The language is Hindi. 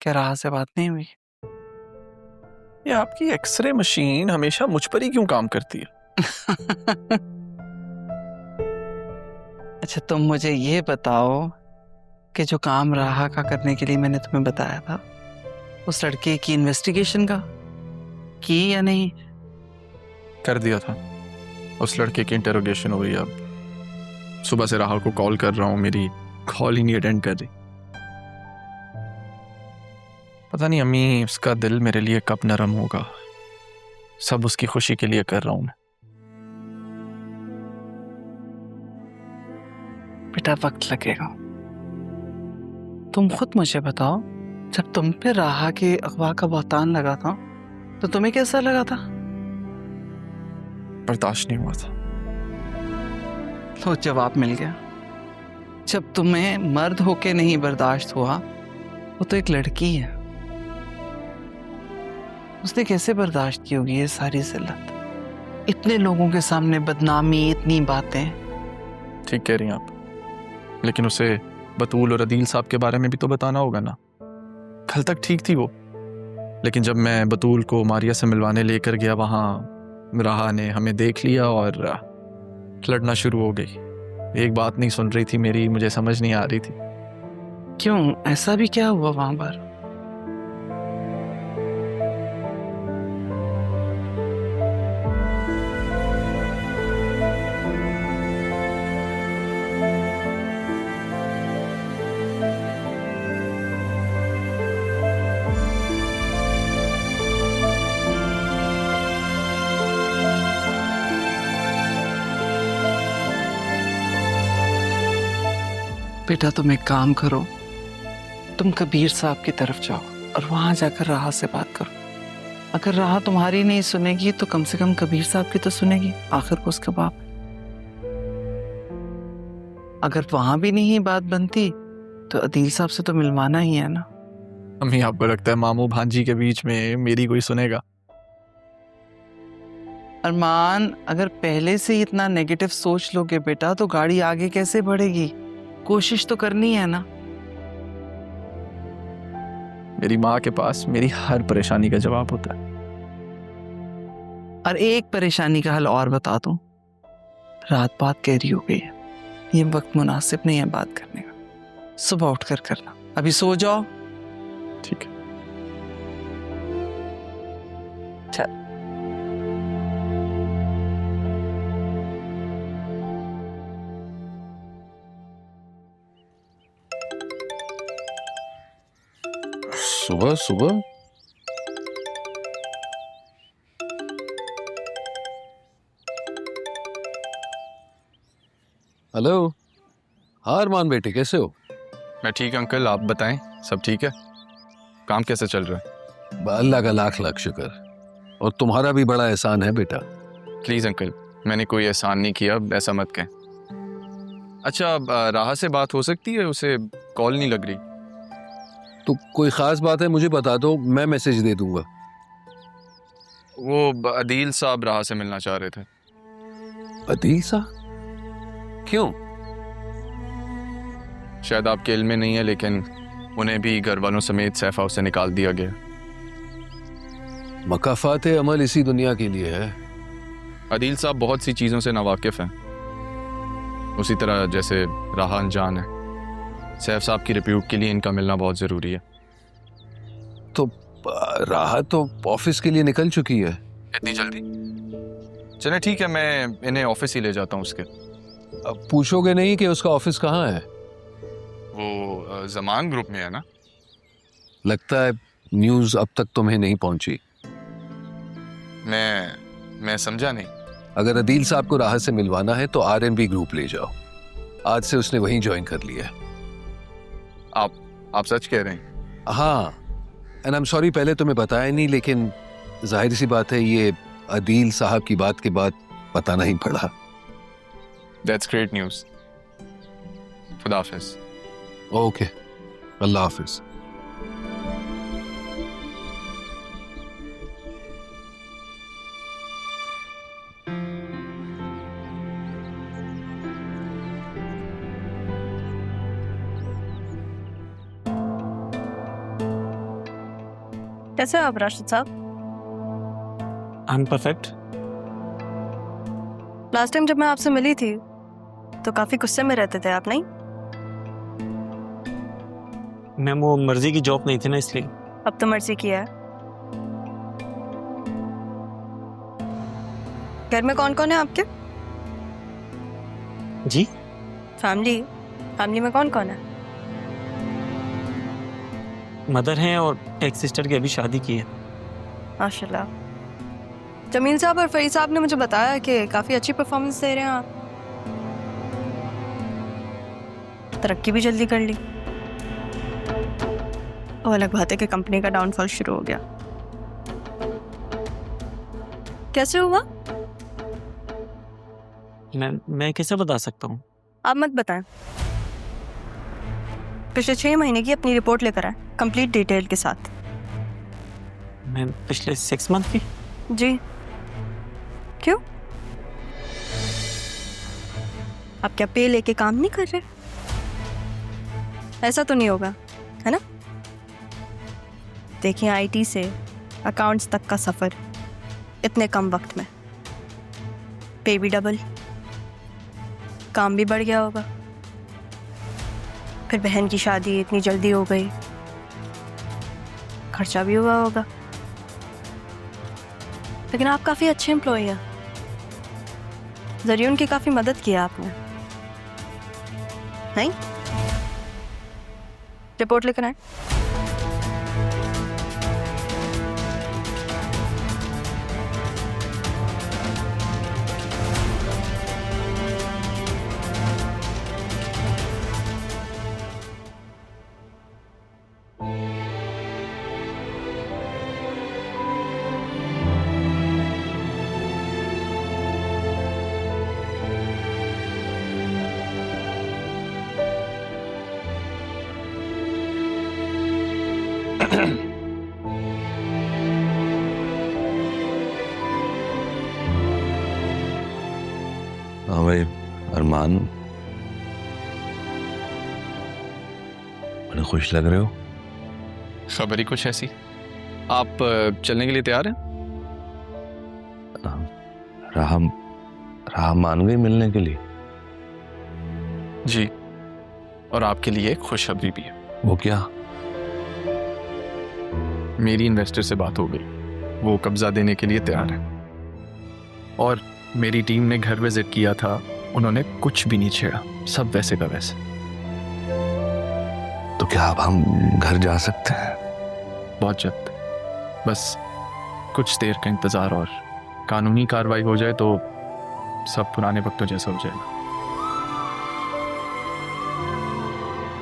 क्या राह से बात नहीं हुई? ये आपकी एक्सरे मशीन हमेशा मुझ पर ही क्यों काम करती है? अच्छा, तुम मुझे ये बताओ कि जो काम राह का करने के लिए मैंने तुम्हें बताया था, उस लड़के की इन्वेस्टिगेशन का की या नहीं? कर दिया था। उस लड़के की इंटेरोगेशन हो रही है अब। सुबह से राहुल को कॉल कर रहा हूँ, मेरी कॉल ही नहीं अटेंड कर रही। पता नहीं अम्मी, उसका दिल मेरे लिए कब नरम होगा। सब उसकी खुशी के लिए कर रहा हूँ मैं। बेटा, वक्त लगेगा। तुम खुद मुझे बताओ, जब तुम पे राह के अगवा का बहतान लगा था तो तुम्हें कैसा लगा था? बर्दाश्त नहीं हुआ था। तो जवाब मिल गया। जब तुम्हें मर्द होके नहीं बर्दाश्त हुआ, वो तो एक लड़की है। उसने कैसे बर्दाश्त की होगी ये सारी जिल्लत? इतने लोगों के सामने बदनामी, इतनी बातें। ठीक कह रही हैं आप, लेकिन उसे बतूल और अदील साहब के बारे में भी तो बताना होगा ना। कल तक ठीक थी वो, लेकिन जब मैं बतूल को मारिया से मिलवाने लेकर गया, वहां राहा ने हमें देख लिया और लड़ना शुरू हो गई। एक बात नहीं सुन रही थी मेरी, मुझे समझ नहीं आ रही थी। क्यों, ऐसा भी क्या हुआ वहां पर? बेटा, तुम एक काम करो, तुम कबीर साहब की तरफ जाओ और वहां जाकर राह से बात करो। अगर राह तुम्हारी नहीं सुनेगी तो कम से कम कबीर साहब की तो सुनेगी, आखिर को उसका बाप। अगर वहां भी नहीं बात बनती तो अदील साहब से तो मिलवाना ही है ना। अम्मी, आपको लगता है मामू भांजी के बीच में मेरी कोई सुनेगा? अरमान, अगर पहले से ही इतना नेगेटिव सोच लोगे बेटा, तो गाड़ी आगे कैसे बढ़ेगी? कोशिश तो करनी है ना। मेरी माँ के पास मेरी हर परेशानी का जवाब होता है। और एक परेशानी का हल और बता दूं, रात बात गहरी हो गई है, ये वक्त मुनासिब नहीं है बात करने का। सुबह उठकर करना, अभी सो जाओ। ठीक है। चल। सुबह सुबह हेलो। हाँ अरमान बेटे, कैसे हो? मैं ठीक अंकल, आप बताएं, सब ठीक है? काम कैसे चल रहा है? अल्लाह का लाख लाख शुक्र, और तुम्हारा भी बड़ा एहसान है बेटा। प्लीज अंकल, मैंने कोई एहसान नहीं किया, ऐसा मत कहें। अच्छा, राह से बात हो सकती है? उसे कॉल नहीं लग रही। तो कोई खास बात है मुझे बता दो, मैं मैसेज दे दूंगा। वो अदील साहब राह से मिलना चाह रहे थे। अदील साहब? क्यों? शायद आपके इल्म में नहीं है, लेकिन उन्हें भी घर वालों समेत सैफ हाउस से निकाल दिया गया। मकाफात अमल इसी दुनिया के लिए है। अदील साहब बहुत सी चीज़ों से नावाकिफ़ हैं, उसी तरह जैसे राह अनजान है। सैफ साहब की रिप्यूट के लिए इनका मिलना बहुत ज़रूरी है। तो राह तो ऑफिस के लिए निकल चुकी है। इतनी जल्दी? चले ठीक है, मैं इन्हें ऑफिस ही ले जाता हूँ उसके। अब पूछोगे नहीं कि उसका ऑफिस कहाँ है? वो जमान ग्रुप में है ना? लगता है न्यूज़ अब तक तुम्हें नहीं पहुंची। मैं समझा नहीं। अगर अदील साहब को राह से मिलवाना है तो आरएनबी ग्रुप ले जाओ। आज से उसने वहीं ज्वाइन कर लिया है। आप सच कह रहे हैं? हाँ, एंड आई एम सॉरी पहले तुम्हें बताया नहीं, लेकिन जाहिर सी बात है ये अदील साहब की बात के बाद पता नहीं पड़ा। That's great news. खुदा हाफिज। ओके, अल्लाह हाफिज। कैसे हो आप राशिद साहब? I am perfect. Last time जब मैं आपसे मिली थी तो काफी गुस्से में रहते थे आप, नहीं? मैम वो मर्जी की जॉब नहीं थी ना, इसलिए। अब तो मर्जी किया है। घर में कौन कौन है आपके? जी? फैमिली में कौन कौन है? मदर हैं और एक सिस्टर की अभी शादी की है। माशाल्लाह। जमील साहब और फरीद साहब ने मुझे बताया कि काफी अच्छी परफॉर्मेंस दे रहे हैं आप। तरक्की भी जल्दी कर ली। और अलग बात है कि कंपनी का डाउनफॉल शुरू हो गया। कैसे हुआ? मैं कैसे बता सकता हूँ? आप मत बताएं। पिछले 6 महीने की अपनी रिपोर्ट लेकर आए, कंप्लीट डिटेल के साथ। मैम पिछले 6 मंथ की? जी। क्यों? आप क्या पे लेके काम नहीं कर रहे? ऐसा तो नहीं होगा, है ना? देखिए, आईटी से अकाउंट्स तक का सफर इतने कम वक्त में, पे भी डबल, काम भी बढ़ गया होगा। फिर बहन की शादी इतनी जल्दी हो गई, खर्चा भी हुआ होगा। लेकिन आप काफी अच्छे एम्प्लॉय हैं, जरिए उनकी काफी मदद की आपने, नहीं? रिपोर्ट लेकर आए। हाँ भाई अरमान, बड़े खुश लग रहे हो। खबर ही कुछ ऐसी। आप चलने के लिए तैयार हैं? राह मान गई मिलने के लिए। जी, और आपके लिए एक खुशखबरी भी है। वो क्या? मेरी इन्वेस्टर से बात हो गई, वो कब्जा देने के लिए तैयार है। और मेरी टीम ने घर विजिट किया था, उन्होंने कुछ भी नहीं छेड़ा, सब वैसे का वैसे। तो क्या अब हम घर जा सकते हैं? बहुत जल्द, बस कुछ देर का इंतजार और कानूनी कार्रवाई हो जाए तो सब पुराने वक्तों जैसा हो जाएगा।